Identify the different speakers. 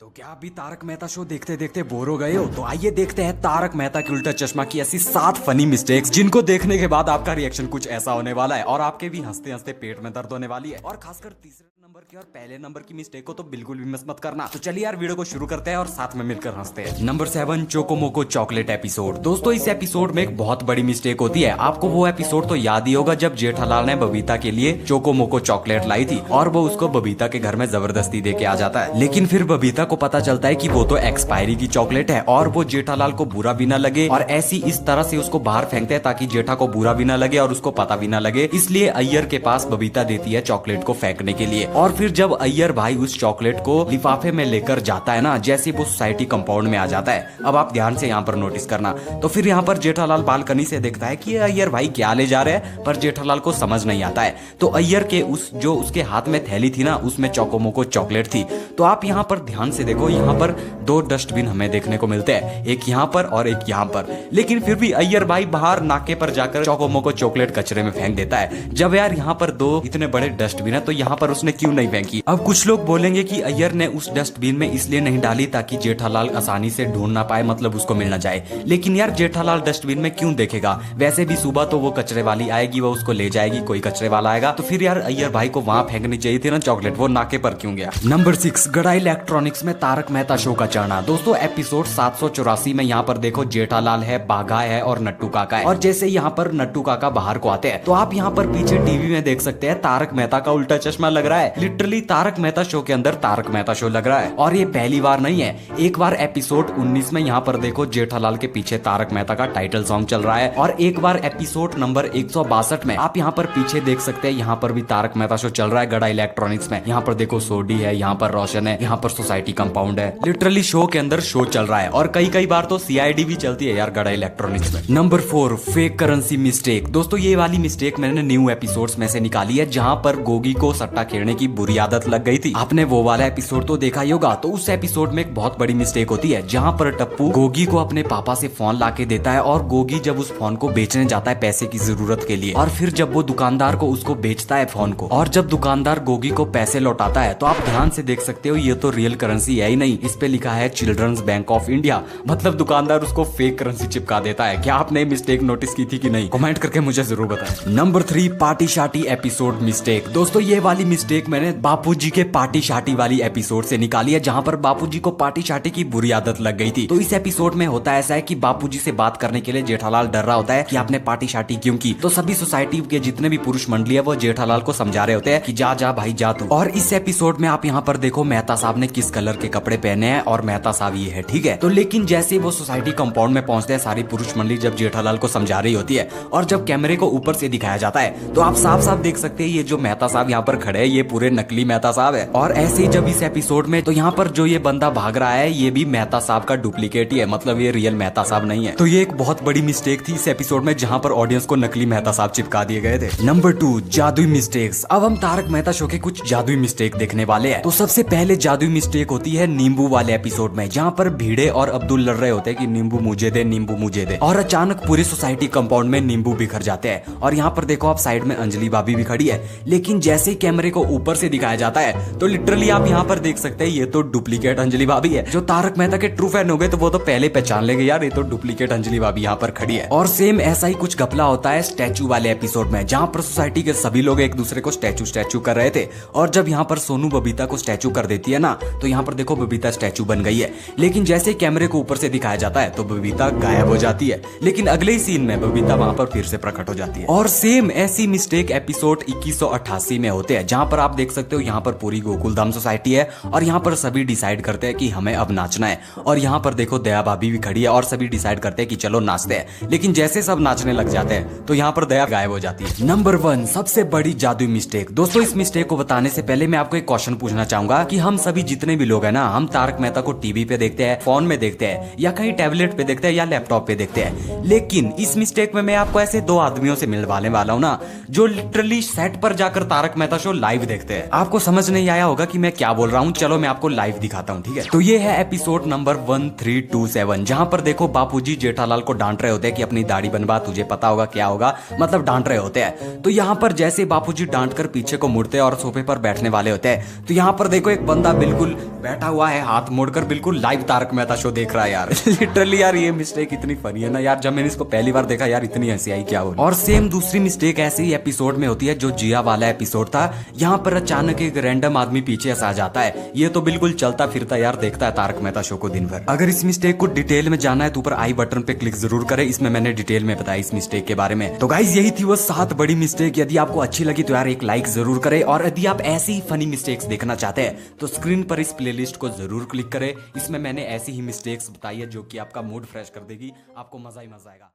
Speaker 1: तो क्या अभी तारक मेहता शो देखते देखते बोर हो गए हो? तो आइए देखते हैं तारक मेहता की उल्टा चश्मा की ऐसी 7 फनी मिस्टेक्स जिनको देखने के बाद आपका रिएक्शन कुछ ऐसा होने वाला है और आपके भी हंसते हंसते पेट में दर्द होने वाली है। और खासकर तीसरे नंबर की और पहले नंबर की मिस्टेक को तो बिल्कुल भी मिस मत करना। तो चलिए यार वीडियो को शुरू करते हैं और साथ में मिलकर हंसते हैं। नंबर 7, चोकोमोको चॉकलेट एपिसोड। दोस्तों इस एपिसोड में एक बहुत बड़ी मिस्टेक होती है। आपको वो एपिसोड तो याद ही होगा जब जेठालाल ने बबीता के लिए चोकोमोको चॉकलेट लाई थी और वो उसको बबीता के घर में जबरदस्ती दे के आ जाता है। लेकिन फिर बबीता को पता चलता है कि वो तो एक्सपायरी की चॉकलेट है और वो जेठालाल को बुरा भी ना लगे और ऐसी इस तरह से उसको बाहर फेंकते हैं ताकि जेठा को बुरा भी ना लगे और उसको पता भी ना लगे। इसलिए अय्यर के पास बबीता देती है चॉकलेट को फेंकने के लिए। और फिर जब अय्यर भाई उस चॉकलेट को लिफाफे में लेकर जाता है ना, जैसे वो सोसाइटी कंपाउंड में आ जाता है, अब आप ध्यान से यहाँ पर नोटिस करना, तो फिर यहाँ पर जेठालाल बालकनी से देखता है कि अय्यर भाई क्या ले जा रहे हैं, पर जेठालाल को समझ नहीं आता है। तो अय्यर के जो उसके हाथ में थैली थी ना, उसमें चोकोमोको चॉकलेट थी। तो आप यहाँ पर ध्यान से देखो, यहाँ पर 2 डस्टबिन हमें देखने को मिलते हैं, एक यहाँ पर और एक यहाँ पर। लेकिन फिर भी अय्यर भाई बाहर नाके पर जाकर चोकोमोको चॉकलेट कचरे में फेंक देता है। जब यार यहाँ पर 2 इतने बड़े डस्टबिन है तो यहाँ पर उसने क्यों नहीं फेंकी? अब कुछ लोग बोलेंगे कि अय्यर ने उस डस्टबिन में इसलिए नहीं डाली ताकि जेठालाल आसानी से ढूंढ ना पाए, मतलब उसको मिल ना जाए। लेकिन यार जेठालाल डस्टबिन में क्यों देखेगा? वैसे भी सुबह तो वो कचरे वाली आएगी, वो उसको ले जाएगी, कोई कचरे वाला आएगा, तो फिर यार अय्यर भाई को वहां फेंकनी चाहिए थी ना चॉकलेट, वो नाके पर क्यों गया? नंबर 6, गड़ा इलेक्ट्रॉनिक्स में तारक मेहता शो का चढ़ना। दोस्तों एपिसोड 784 में यहाँ पर देखो जेठालाल है, बाघा है और नट्टू काका है। और जैसे यहाँ पर नट्टू काका बाहर को आते हैं तो आप यहाँ पर पीछे टीवी में देख सकते हैं तारक मेहता का उल्टा चश्मा लग रहा है। लिटरली तारक मेहता शो के अंदर तारक मेहता शो लग रहा है। और ये पहली बार नहीं है, एक बार एपिसोड 19 में यहाँ पर देखो जेठालाल के पीछे तारक मेहता का टाइटल सॉन्ग चल रहा है। और एक बार एपिसोड नंबर 162 में आप यहाँ पर पीछे देख सकते हैं, यहाँ पर भी तारक मेहता शो चल रहा है गड़ा इलेक्ट्रॉनिक्स में। यहाँ पर देखो सोडी है, यहाँ पर रोशन है, यहाँ पर सोसाइटी कंपाउंड है। लिटरली शो के अंदर शो चल रहा है। और कई बार तो सीआईडी भी चलती है यार गड़ा इलेक्ट्रॉनिक्स में। Number 4, fake currency mistake. दोस्तों ये वाली मिस्टेक मैंने न्यू एपिसोड्स में से निकाली है, जहां पर गोगी को सट्टा खेलने की बुरी आदत लग गई थी। आपने वो वाला एपिसोड तो देखा ही होगा। तो उस एपिसोड में एक बहुत बड़ी मिस्टेक होती है, जहां पर टप्पू गोगी को अपने पापा से फोन लाके देता है और गोगी जब उस फोन को बेचने जाता है पैसे की जरूरत के लिए, और फिर जब वो दुकानदार को उसको बेचता है फोन को, और जब दुकानदार गोगी को पैसे लौटाता है, तो आप ध्यान से देख सकते हो ये तो रियल करेंसी है ही नहीं, इस पे लिखा है चिल्ड्रंस बैंक ऑफ इंडिया। मतलब दुकानदार उसको फेक करेंसी चिपका देता है। क्या आपने मिस्टेक नोटिस की थी कि नहीं? कमेंट करके मुझे जरूर बताएं। नंबर 3, पार्टी शाटी एपिसोड मिस्टेक। दोस्तों ये वाली मिस्टेक मैंने बापूजी के पार्टी शाटी वाली एपिसोड से निकाली है, जहां पर बापूजी को पार्टी शाटी की बुरी आदत लग गई थी। तो इस एपिसोड में होता ऐसा है कि बापूजी से बात करने के लिए जेठालाल डर रहा होता है कि आपने पार्टी शाटी क्यों की। तो सभी सोसाइटी के जितने भी पुरुष मंडली है वो जेठालाल को समझा रहे होते हैं कि जा जा भाई जा तू। और इस एपिसोड में आप यहाँ पर देखो मेहता साहब ने किस कलर के कपड़े पहने हैं और मेहता साहब ये है, ठीक है। तो लेकिन जैसे वो सोसाइटी कंपाउंड में पहुंचते हैं, सारी पुरुष मंडली जब जेठालाल को समझा रही होती है और जब कैमरे को ऊपर से दिखाया जाता है तो आप साफ साफ देख सकते हैं ये जो मेहता साहब यहाँ पर खड़े हैं ये पूरे नकली मेहता साहब है। और ऐसे ही जब इस एपिसोड में तो यहाँ पर जो ये बंदा भाग रहा है ये भी मेहता साहब का डुप्लीकेट ही है, मतलब ये रियल मेहता साहब नहीं है। तो ये एक बहुत बड़ी मिस्टेक थी इस एपिसोड में, जहाँ पर ऑडियंस को नकली मेहता साहब चिपका दिए गए थे। नंबर 2, जादुई मिस्टेक्स। अब हम तारक मेहता शो के कुछ जादुई मिस्टेक देखने वाले हैं। तो सबसे पहले जादुई मिस्टेक होती है नींबू वाले एपिसोड में, जहाँ पर भीड़े और अब्दुल लड़ रहे होते हैं कि नींबू मुझे दे, नींबू मुझे दे, और अचानक पूरी सोसाइटी कंपाउंड में नींबू बिखर जाते हैं। और यहाँ पर देखो आप साइड में अंजलि भाभी भी खड़ी है। लेकिन जैसे ही कैमरे को ऊपर से दिखाया जाता है तो लिटरली आप यहाँ पर देख सकते हैं ये तो डुप्लीकेट अंजलि भाभी है। जो तारक मेहता के ट्रू फैन हो गए तो वो तो पहले पहचान लेंगे यार ये तो डुप्लीकेट अंजलि भाभी यहाँ पर खड़ी है। और सेम ऐसा ही कुछ घपला होता है स्टैचू वाले एपिसोड में, जहाँ पर सोसाइटी के सभी लोग एक दूसरे को स्टैचू कर रहे थे। और जब यहाँ पर सोनू बबीता को स्टैचू कर देती है ना, तो यहाँ पर देखो बबीता स्टैचू बन गई है। लेकिन जैसे कैमरे को ऊपर से दिखाया जाता है तो बबीता गायब हो जाती है। लेकिन अगले ही सीन में बबीता वहां पर फिर से प्रकट हो जाती है। और सेम ऐसी मिस्टेक एपिसोड 2188 में होते हैं, जहां पर आप देख सकते हो यहाँ पर पूरी गोकुलधाम सोसाइटी है और यहाँ पर सभी डिसाइड करते हैं कि हमें अब नाचना है। और यहाँ पर देखो दया भाभी भी खड़ी है और सभी डिसाइड करते हैं कि चलो नाचते हैं। लेकिन जैसे सब नाचने लग जाते हैं तो यहाँ पर दया गायब हो जाती है। नंबर 1, सबसे बड़ी जादुई मिस्टेक। दोस्तों इस मिस्टेक को बताने से पहले मैं आपको एक क्वेश्चन पूछना चाहूंगा कि हम सभी जितने भी लोग हैं ना, हम तारक मेहता को टीवी पे देखते हैं, फोन में देखते हैं, या कहीं टैबलेट पे देखते हैं या लैपटॉप पे देखते हैं। लेकिन इस मिस्टेक में मैं आपको ऐसे 2 आदमियों से मिलवाने वाला हूँ ना, जो लिटरली सेट पर जाकर तारक मेहता शो लाइव देखते देखते हैं। आपको समझ नहीं आया होगा कि मैं क्या बोल रहा हूँ, चलो मैं आपको लाइव दिखाता हूँ, ठीक है। तो ये है एपिसोड नंबर 1327, जहाँ पर देखो बापूजी जेठालाल को डांट रहे होते हैं कि अपनी दाढ़ी बनवा, तुझे पता होगा क्या होगा, मतलब डांट रहे होते हैं। तो यहाँ पर जैसे बापूजी डांट कर पीछे को मुड़ते हैं और सोफे पर बैठने वाले होते हैं, तो यहाँ पर देखो एक बंदा बिल्कुल बैठा हुआ है, हाथ मोड़कर, बिल्कुल लाइव तारक मेहता शो देख रहा है यार। लिटरली यार ये मिस्टेक इतनी फनी है ना यार, जब मैंने इसको पहली बार देखा यार इतनी हंसी आई क्या हो। और सेम दूसरी मिस्टेक ऐसे ही एपिसोड में होती है जो जिया वाला एपिसोड था। यहाँ पर अचानक एक रैंडम आदमी पीछे से आ जाता है, ये तो बिल्कुल चलता फिरता यार देखता है तारक मेहता शो को दिन भर। अगर इस मिस्टेक को डिटेल में जानना है तो ऊपर आई बटन पे क्लिक जरूर करें, इसमें मैंने डिटेल में बताया इस मिस्टेक के बारे में। तो गाइस यही थी वो 7 बड़ी मिस्टेक। यदि आपको अच्छी लगी तो यार एक लाइक जरूर करें, और यदि आप ऐसी ही फनी मिस्टेक्स देखना चाहते हैं तो स्क्रीन पर इस प्लेलिस्ट को जरूर क्लिक करें। इसमें मैंने ऐसी ही मिस्टेक्स बताई है जो कि आपका मूड फ्रेश कर देगी, आपको मजा ही मजा आएगा।